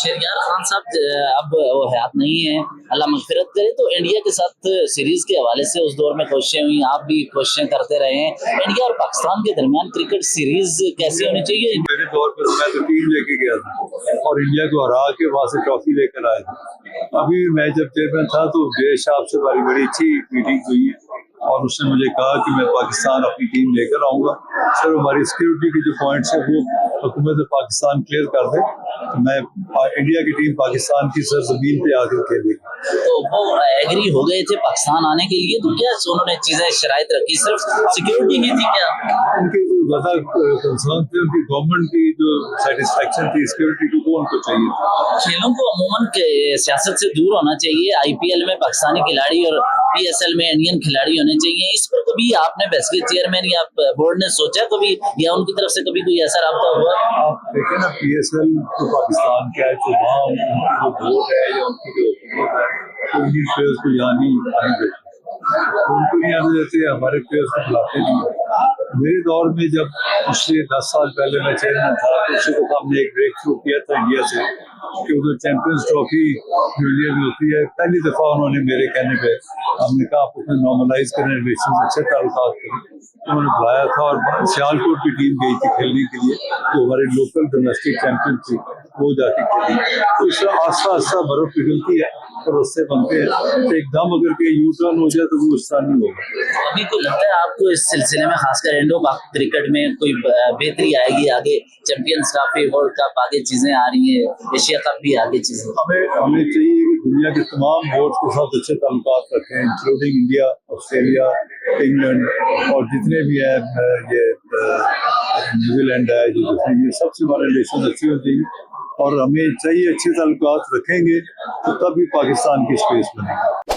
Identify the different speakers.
Speaker 1: शेरियार खान साहब अब वो हयात नहीं है, अल्लाह मगफिरत करे, तो इंडिया के साथ सीरीज के हवाले से उस दौर में कोशिशें हुई, आप भी कोशिशें करते रहे हैं। इंडिया और पाकिस्तान के दरमियान क्रिकेट सीरीज कैसी होनी चाहिए?
Speaker 2: मेरे दौर पर मैं तो टीम लेके गया था और इंडिया को हरा के वहाँ से ट्रॉफी लेकर आया था। अभी मैं जब चेयरमैन था तो जय साहब से बड़ी अच्छी मीटिंग हुई है और उसने मुझे कहा कि मैं पाकिस्तान अपनी टीम लेकर आऊँगा। सर हमारी सिक्योरिटी के जो पॉइंट्स हैं वो हुकूमत पाकिस्तान क्लियर कर दे, मैं इंडिया की टीम पाकिस्तान की सरजमीन पे आकर खेलेगी।
Speaker 1: तो वो एग्री हो गए थे पाकिस्तान आने के लिए, तो क्या उन्होंने चीजें शराइत रखी, सिर्फ सिक्योरिटी नहीं थी क्या?
Speaker 2: उनके जो ज़्यादा कंसर्न थे उनकी गवर्नमेंट की जो सेटिस्फेक्शन थी सिक्योरिटी को उनको चाहिए था।
Speaker 1: खेलों को अमूमन सियासत से दूर होना चाहिए, आईपीएल में पाकिस्तानी खिलाड़ी और पीएसएल में इंडियन खिलाड़ी होने चाहिए, इस पर कभी आपने बहस के चेयरमैन या बोर्ड ने सोचा कभी, या उनकी तरफ से कभी कोई ऐसा रब्ता हुआ?
Speaker 2: आप देखें ना पीएसएल तो पाकिस्तान का है, तो वहाँ उनकी जो बोर्ड है या उनकी जो हुकूमत है तो इंडियन प्लेयर्स को यहाँ नहीं आने देते, उनको नहीं आने देते, हमारे प्लेयर्स को बुलाते नहीं है। मेरे दौर में जब पिछले 10 साल पहले मैं चेयरमैन था तो उसी वक्त हमने एक ब्रेक थ्रू किया था इंडिया से कि उधर चैंपियंस ट्रॉफी जो इंडिया में होती है, पहली दफ़ा उन्होंने मेरे कहने पे हमने कहा आप उसमें नॉर्मलाइज करें, रिलेशन अच्छे ताल्लुकात करें, उन्होंने बुलाया था और सियालकोट की टीम गई थी खेलने के लिए, जो हमारे लोकल डोमेस्टिक चैंपियन थी वो जाके खेली। तो इस तरह आस्ता आस्ता बर्फ पिघलती है और उससे बनते हैं, तो एकदम अगर कहीं यू टर्न हो जाए तो वो इस तरह नहीं होगा।
Speaker 1: अभी को लगता है आपको इस सिलसिले में खासकर इंडो पाक क्रिकेट में कोई बेहतरी आएगी आगे, चैंपियंस ट्रॉफी, वर्ल्ड कप, आगे चीजें आ रही हैं, एशिया कप भी आगे चीजें?
Speaker 2: हमें चाहिए कि दुनिया के तमाम बोर्ड के साथ अच्छे ताल्लुकात रखें, इंक्लूडिंग इंडिया, ऑस्ट्रेलिया, इंग्लैंड और जितने भी हैं, ये न्यूजीलैंड है, जो ये सबसे हमारे रिलेशन अच्छे हो चाहिए और हमें चाहिए अच्छे ताल्लुकात रखेंगे तो तभी पाकिस्तान की स्पेस बनेगी।